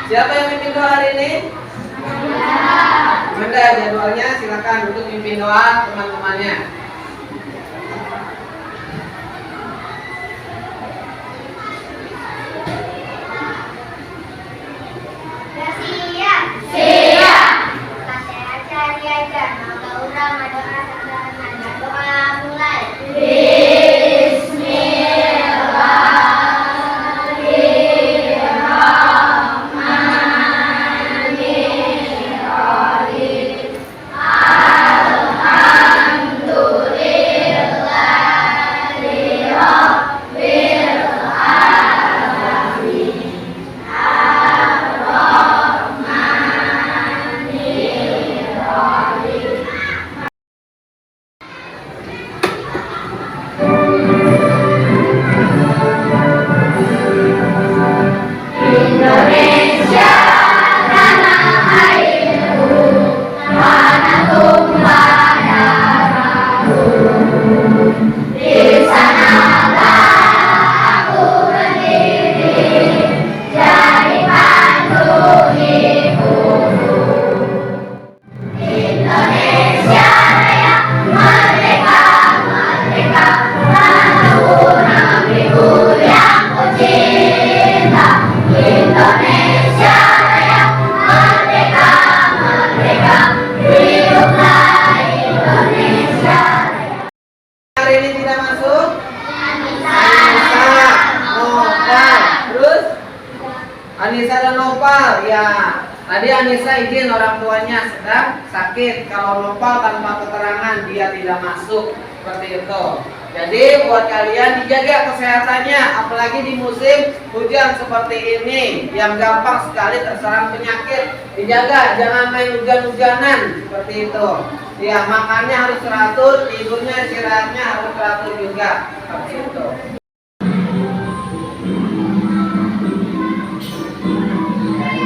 Siapa yang mimpin doa hari ini? Bunda, jadwalnya silakan untuk mimpin doa teman-temannya. Anissa dan Nopal, ya. Tadi Anissa izin orang tuanya sedang sakit. Kalau Nopal tanpa keterangan dia tidak masuk, seperti itu. Jadi buat kalian dijaga kesehatannya, apalagi di musim hujan seperti ini yang gampang sekali terserang penyakit. Dijaga, jangan main hujan-hujanan seperti itu. Ya, makannya harus teratur, tidurnya, istirahatnya harus teratur juga, seperti itu.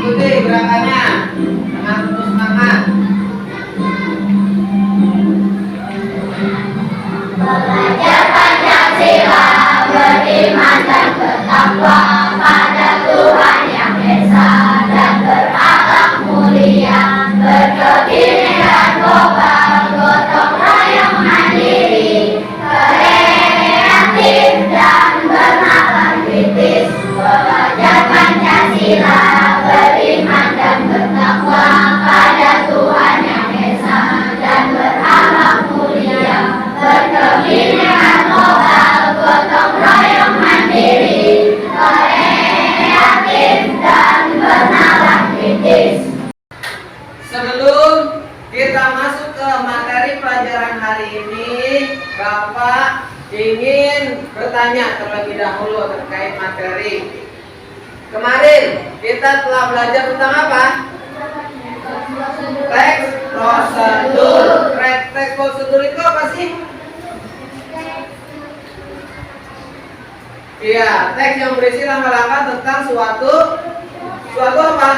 Ikuti gerakannya dengan penuh semangat. Belajar Pancasila, beriman dan bertakwa pada Tuhan Yang Esa dan berakhlak mulia, berkebinekaan global, gotong royong mandiri, kreatif dan bernalar kritis. Belajar Pancasila, beriman dan bertakwa pada Tuhan Yang Esa dan berakhlak mulia, berkebinekaan global, gotong royong mandiri, kreatif dan bernalar kritis. Sebelum kita masuk ke materi pelajaran hari ini, Bapak ingin bertanya terlebih dahulu terkait materi. Kemarin kita telah belajar tentang apa? Teks prosedur. Teks prosedur itu apa sih? Iya, teks yang berisi langkah-langkah tentang suatu apa?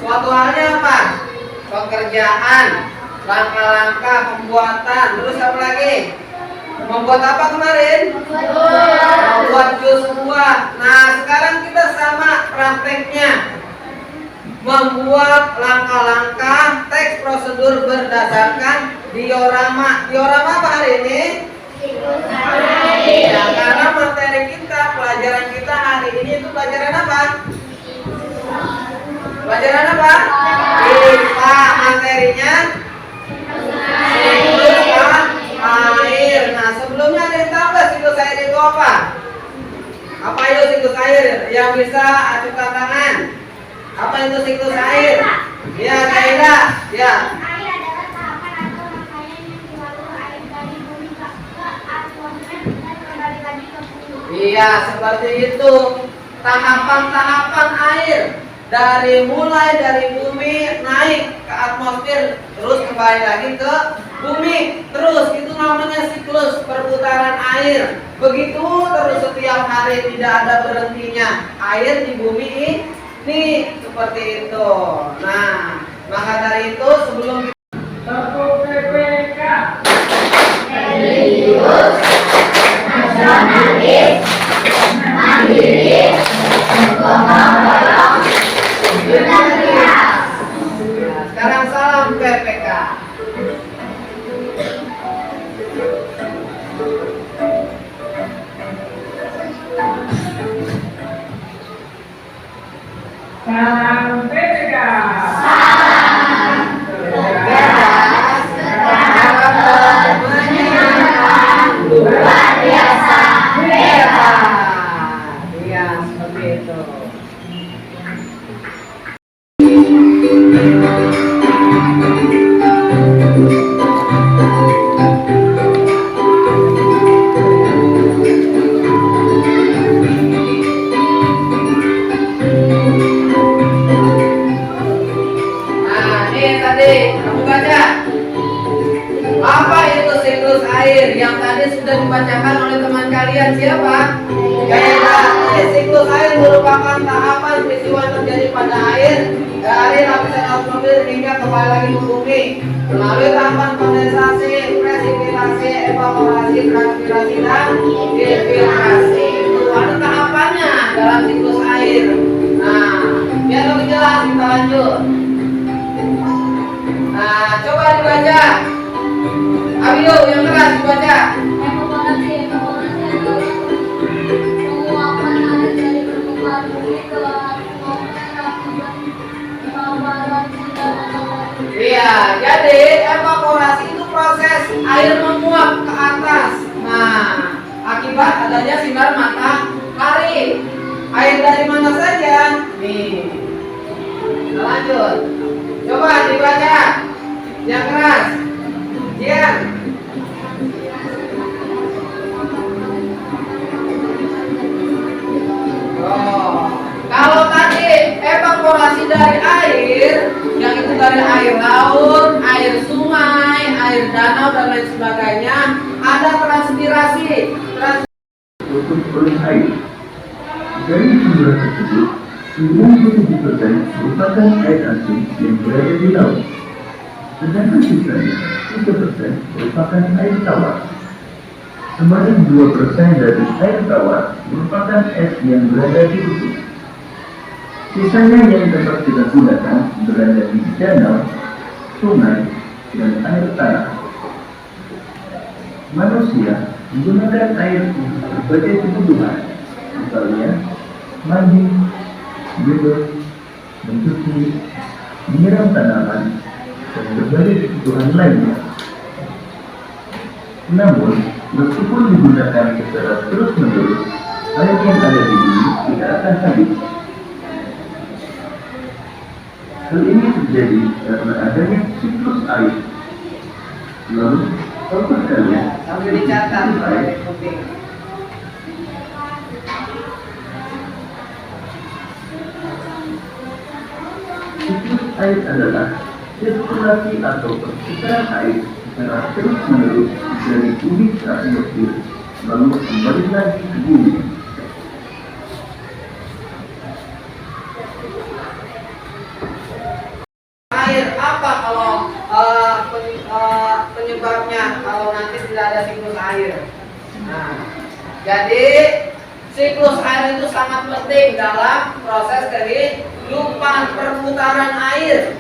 Suatu halnya apa? Pekerjaan, langkah-langkah pembuatan, terus apa lagi? Membuat apa kemarin? Membuat jus buah. Nah, sekarang kita sama prakteknya. Membuat langkah-langkah teks prosedur berdasarkan diorama. Diorama apa hari ini? Ya, karena materi kita, pelajaran kita hari ini itu pelajaran apa? Pelajaran apa? IPA. Materinya air. Nah, sebelumnya ada yang tahu nggak siklus air itu apa? Apa itu siklus air? Yang bisa acukan tangan. Apa itu siklus air? Ya, Kaida. Ya. Air adalah tahapan atau rangkaian yang dilalui air dari bumi ke atmosfer dan kembali lagi ke bumi. Iya, seperti itu. Tahapan-tahapan air mulai dari bumi naik ke atmosfer, terus kembali lagi ke bumi, terus itu namanya siklus perputaran air. Begitu terus setiap hari, tidak ada berhentinya air di bumi ini, seperti itu. Nah, maka dari itu sebelum PPK religius, nasionalis, mandiri, gotong royong, Salam PPK. Luar biasa hebat. Iya, seperti itu. Nah, ini tadi kamu baca. Apa itu siklus air yang tadi sudah dibacakan oleh teman kalian? Siapa? Baiklah, siklus air merupakan tahapan peristiwa yang terjadi pada air dari lapisan atmosfer hingga kembali lagi ke bumi melalui tahapan kondensasi, presipitasi, evaporasi, transpirasi, dan infiltrasi. Itu ada tahapannya dalam siklus air. Nah, biar lebih jelas kita lanjut. Nah, coba dibaca. Ayo yang keras dibaca. Evaporasi adalah penguapan air dari permukaan bumi ke atmosfer akibat evaporasi dan evaporasi. Iya, jadi evaporasi itu proses air menguap ke atas. Nah, akibat adanya sinar matahari. Air dari mana saja? Nih. Kita lanjut. Coba dibaca. Yang keras. Jian. Oh, kalau tadi evaporasi dari air, yang itu dari air laut, air sungai, air danau dan lain sebagainya, ada transpirasi. Untuk oleh air. Dari jumlah tersebut, 97% merupakan air asin yang berada di laut. Sedangkan sisanya 3% merupakan air tawar. Sebanyak 2% dari air tawar merupakan es yang berada di bukit. Sisanya yang dapat kita gunakan berada di danau, sungai, dan air tanah. Manusia menggunakan air untuk berbagai kebutuhan, misalnya mandi, minum, mencuci, menyiram tanaman, dan berbagai kebutuhan lainnya. Namun, meskipun digunakan secara terus-menerus, air yang ada di bumi tidak akan habis. Hal ini terjadi karena adanya siklus air. Lalu, tahukah kalian Sambil dicatat, penting. siklus air adalah sirkulasi atau perputaran air secara terus-menerus dari bumi ke atmosfer, lalu kembali lagi ke bumi. Air apa kalau penyebabnya kalau nanti tidak ada siklus air? Nah, jadi siklus air itu sangat penting dalam proses kehidupan perputaran air.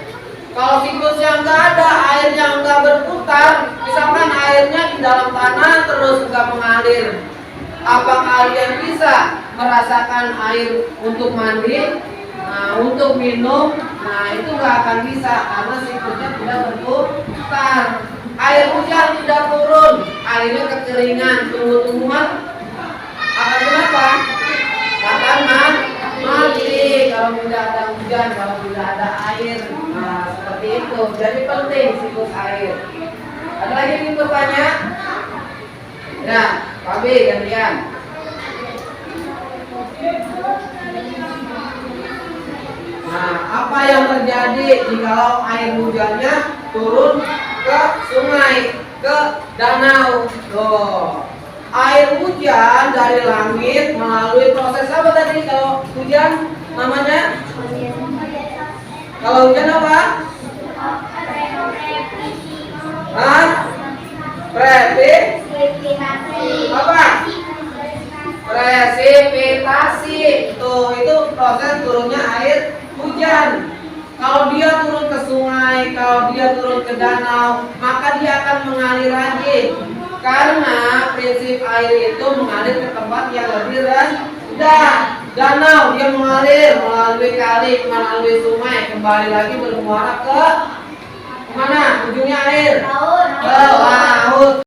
Kalau siklusnya nggak ada, airnya nggak berputar, misalkan airnya di dalam tanah terus nggak mengalir, apa kalian bisa merasakan air untuk mandi, untuk minum? Nah, itu nggak akan bisa karena siklusnya tidak berputar. Air hujan tidak turun, airnya kekeringan, tumbuh-tumbuhan akan kenapa? Akan mati kalau tidak ada hujan, kalau tidak ada air. Nah, seperti itu. Jadi penting siklus air. Ada lagi yang ingin bertanya? Ya, Pak B gantian. Nah, apa yang terjadi jikalau air hujannya turun ke sungai, ke danau? Tuh. Air hujan dari langit melalui proses apa tadi kalau hujan namanya? Kalau hujan apa? Hah? Apa? Presipitasi. Tuh, itu proses turunnya air hujan. Kalau dia turun ke sungai, kalau dia turun ke danau, maka dia akan mengalir lagi. Karena prinsip air itu mengalir ke tempat yang lebih rendah. danau, dia mengalir melalui kali, melalui sungai, kembali lagi bermuara ke mana? Ujungnya air ke laut.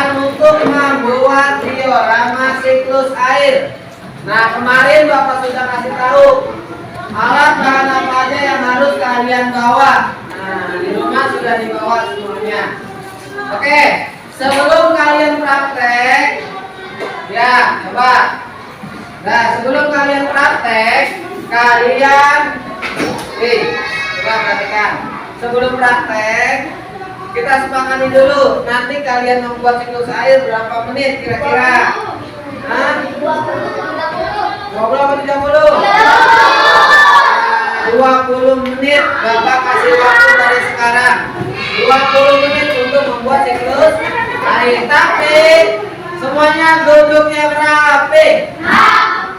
Untuk membuat diorama siklus air. Nah, kemarin Bapak sudah kasih tahu alat bahan apa aja yang harus kalian bawa. Nah, di rumah sudah dibawa semuanya. Oke, sebelum kalian praktek, ya coba. Nah, sebelum kalian praktek, kalian, coba perhatikan. Sebelum praktek, kita sepakati dulu. Nanti kalian membuat siklus air berapa menit kira-kira? Hah? 20 atau 30? 20 menit. Bapak kasih waktu dari sekarang. 20 menit untuk membuat siklus air. Tapi semuanya duduknya rapi.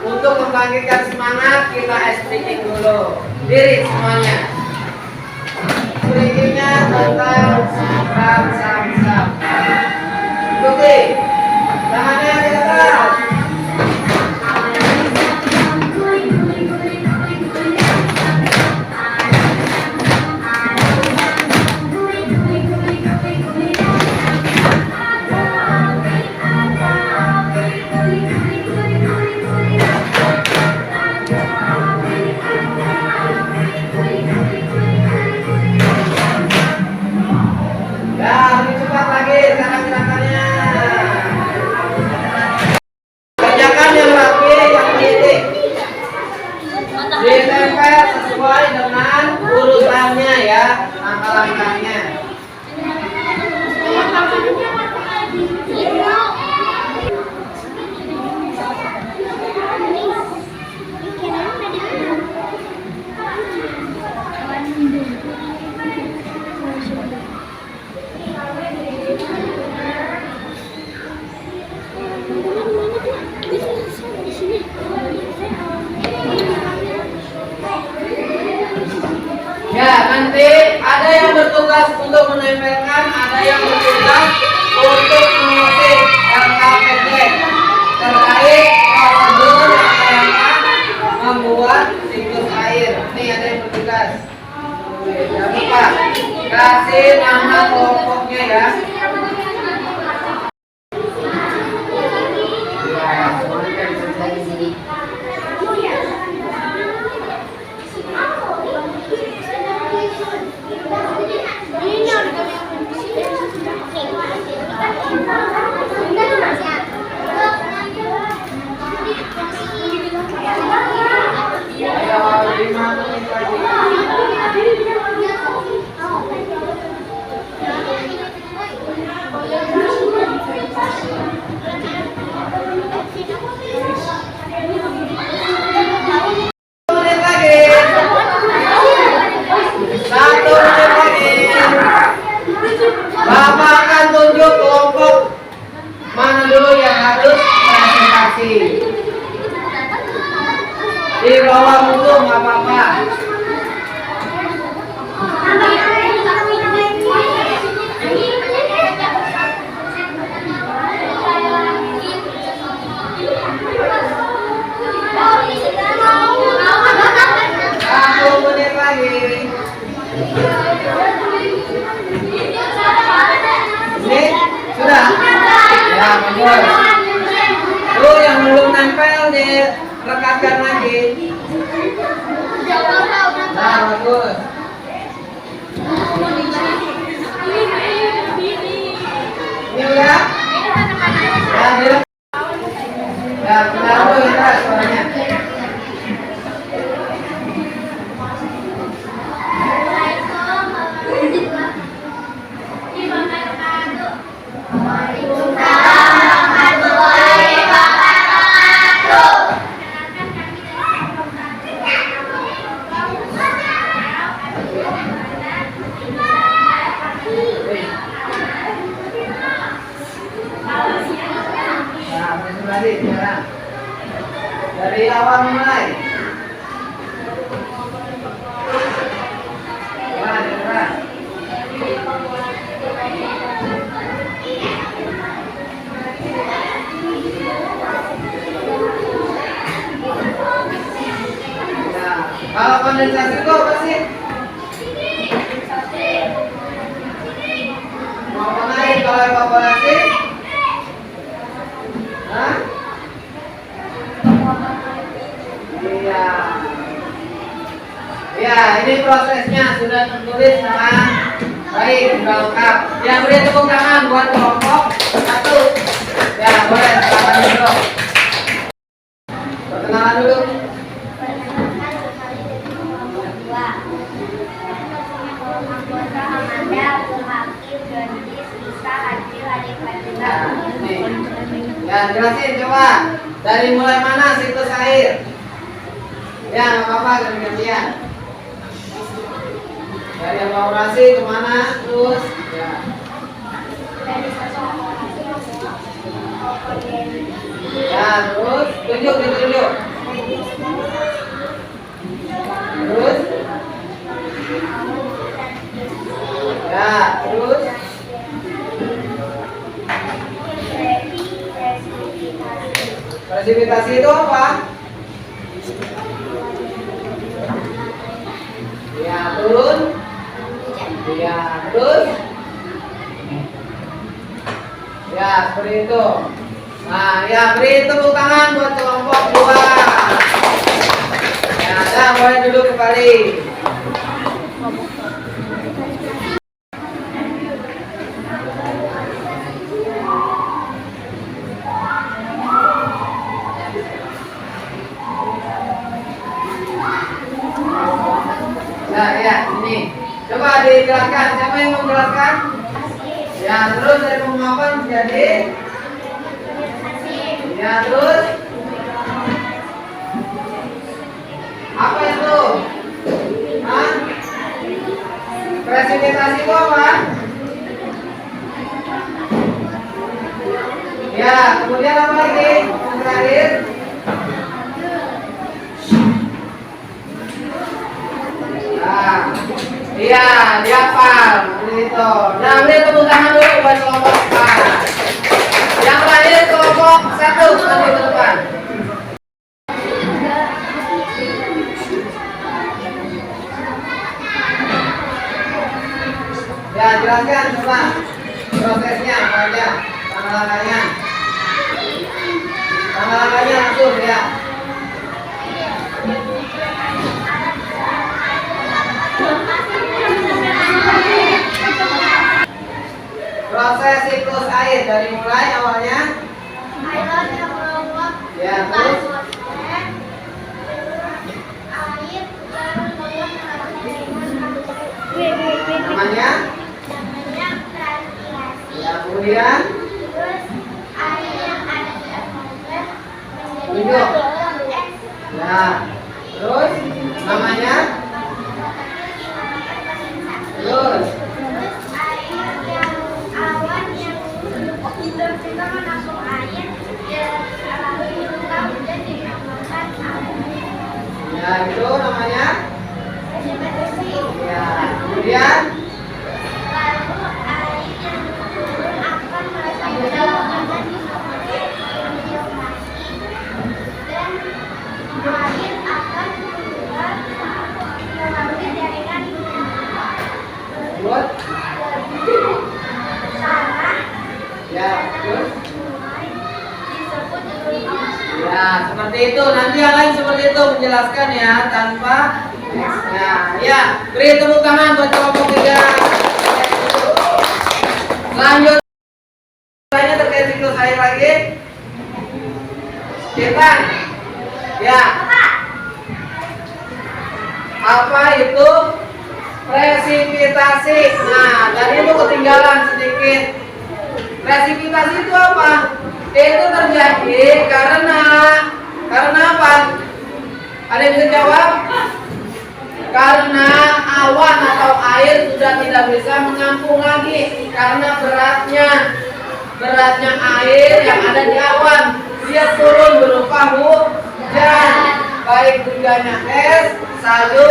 Untuk membangkitkan semangat, kita speaking dulu. Diri semuanya. Speakingnya tentang sam. Ikuti. Tangannya di atas. Ya, lebih cepat lagi cara gerakannya. Kerjakan yang rapi, yang titik. Ditempel sesuai dengan urutannya ya, langkah-langkahnya. Ya, nanti ada yang bertugas untuk menempelkan, ada yang bertugas untuk mengisi LKPD terkait prosedur yang akan membuat siklus air. Ini ada yang bertugas. Jangan lupa kasih nama kelompoknya ya. Ayo, 5 menit lagi. Menit lagi. 1 menit lagi. Bapak akan tunjuk kelompok mana dulu yang harus presentasi. Di bawah mutu nggak apa-apa. Satu menit lagi. Ini sudah. Ya, bagus. Tuh yang belum nempel direkatkan lagi. Nah, bagus. Ini udah. Ya, direkat. Ya, benar dulu kita suaranya. Nah, tadi sekarang. Kalau kondensasi itu apa sih? Mau naik. Kalau evaporasi? Hah? Iya. Ya, ini prosesnya sudah tertulis dengan baik, sudah lengkap. Yang beri tepuk tangan buat kelompok 1. Ya, boleh silakan dulu. Perkenalan dulu. Ya, jelasin coba. Dari mulai mana siklus air? Ya, nggak apa-apa, ganti-gantian. Dari evaporasi kemana? Terus, ya. Ya, terus tunjuk. Terus, ya, terus. Presipitasi itu apa? Ya, turun. Ya, terus. Ya, seperti itu. Nah, ya, beri tepuk tangan buat kelompok 2. Ya, dah boleh duduk kembali. Ya, ini. Coba dijelaskan. Siapa yang mau menjelaskan? Ya, terus dari penguapan menjadi. Ya, terus. Apa itu? Hah? Presipitasi itu apa? Ya, kemudian apa lagi? Yang terakhir. Nah, iya, dihafal begitu. Nah, beri tepuk tangan dulu buat kelompok 4. Yang terakhir kelompok 1 nanti ke depan. Ya, jelaskan coba prosesnya apa aja, langkah-langkahnya. Langkah-langkahnya langsung ya. Proses siklus air dari mulai awalnya. Air yang meluap. Ya, terus. Namanya. Ya, kemudian. Terus air yang ada di atmosfer Tunjuk. Ya, terus namanya. Terus. air yang awan yang juga menampung air lalu diungkap dan dinamakan air. Ya, itu namanya. Presipitasi. Ya, kemudian. Lalu air yang turun akan merasa ke dalam dan dinamakan kondensasi. Dan air akan keluar melalui jaringan Buat. tanah Ya, terus. disebut dengan Ya, seperti itu. Nanti yang lain seperti itu menjelaskan ya tanpa. Ya, beri tepuk tangan buat kelompok 3. Lanjut. Lainnya terkait siklus air lagi. Kita. Ya. Apa itu presipitasi? Nah, tadi itu ketinggalan sedikit. Presipitasi itu apa? Itu terjadi karena apa? Ada yang bisa jawab? Karena awan atau air sudah tidak bisa menampung lagi karena beratnya air yang ada di awan, dia turun berupa hujan, baik hujannya es, salju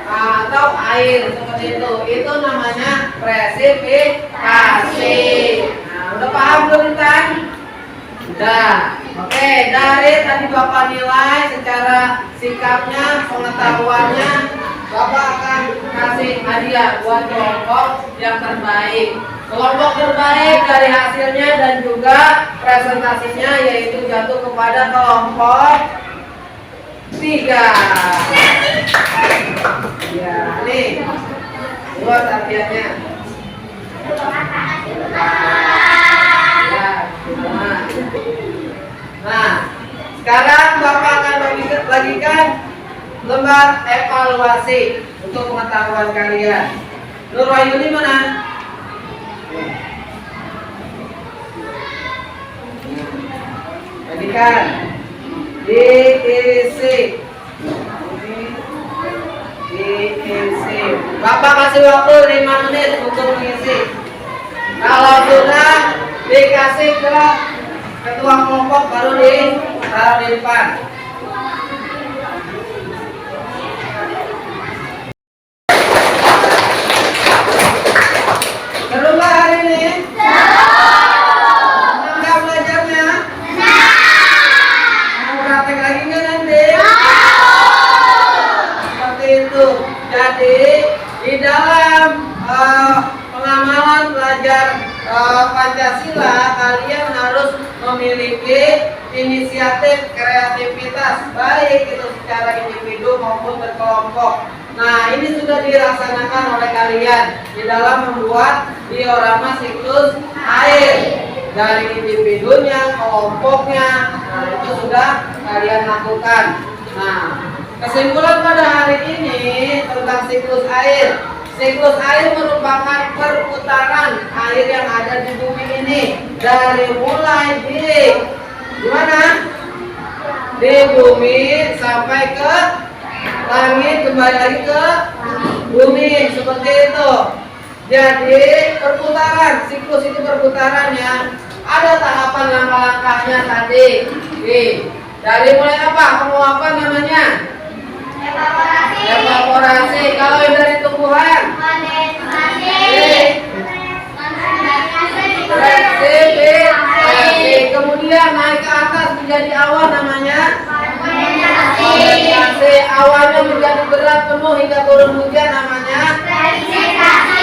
atau air seperti itu. Itu namanya presipitasi. Nah, udah paham belum, Tan? Udah. Oke, dari tadi Bapak nilai secara sikapnya, pengetahuannya, Bapak akan kasih hadiah buat kelompok yang terbaik. Kelompok terbaik dari hasilnya dan juga presentasinya yaitu jatuh kepada kelompok 3. Ya, nih buat hadiahnya. Ya, nah, sekarang Bapak akan bagikan lembar evaluasi untuk pengetahuan kalian. Nur Wahyuni mana? Bagikan DEC. DEC. Bapak kasih waktu 5 menit untuk mengisi. Kalau sudah dikasih ke ketua kelompok baru ditaruh di depan. Seru nggak hari ini? Senang nggak belajarnya? Mau praktek lagi nggak nanti? Seperti itu. Jadi di dalam pengamalan belajar Pancasila, kalian harus memiliki inisiatif, kreativitas, baik itu secara individu maupun berkelompok. Nah, ini sudah dilaksanakan oleh kalian di dalam membuat diorama siklus air dari individunya, kelompoknya. Nah, itu sudah kalian lakukan. Nah, kesimpulan pada hari ini tentang siklus air. Siklus air merupakan perputaran air yang ada di bumi ini dari mulai di mana? Di bumi sampai ke langit, kembali lagi ke bumi, seperti itu. Jadi perputaran, siklus itu perputaran ya. Ada tahapan langkah-langkahnya tadi. Dari mulai apa? Kamu apa namanya? Evaporasi. Kalau yang dari tumbuhan? Presipitasasi. Kemudian naik ke atas menjadi awan namanya? Kondensasi. Awannya menjadi berat penuh hingga turun hujan namanya?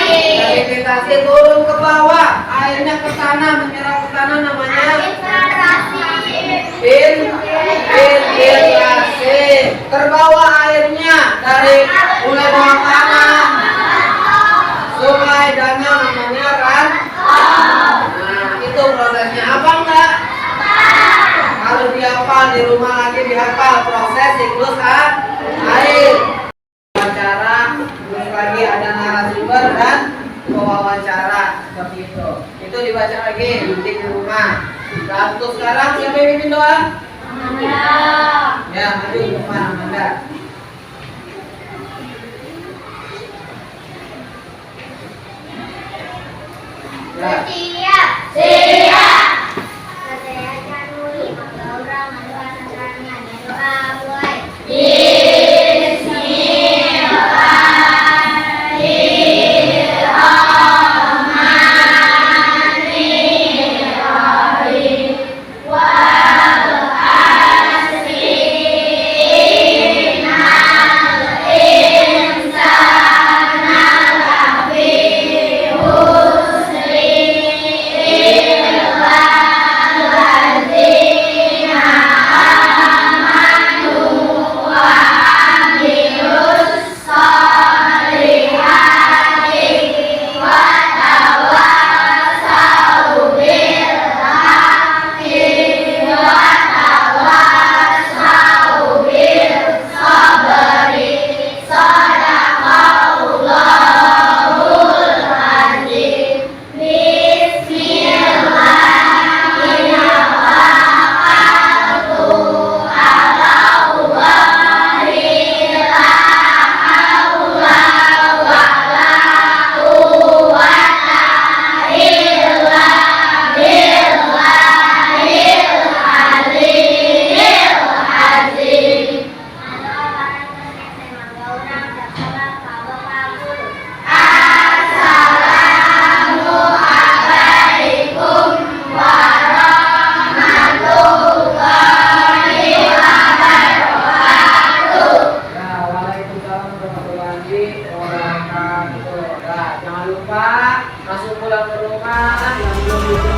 Presipitasi. Turun ke bawah, airnya ke tanah, menyerap ke tanah namanya? Infiltrasi. Terbawa airnya dari mulai bawah tanah, sungai, danau namanya Nah, itu prosesnya. Apa enggak? Kalau dihafal di rumah lagi dihafal proses siklus air. Wawancara, terus lagi ada narasumber dan wawancara seperti itu. Itu dibaca lagi nanti di rumah. Dan untuk sekarang siapa yang mimpin doa? Ya, maju ke depan Amanda. Ya. Siap. wabarakatuh. Nah, jangan lupa langsung pulang ke rumah yang belum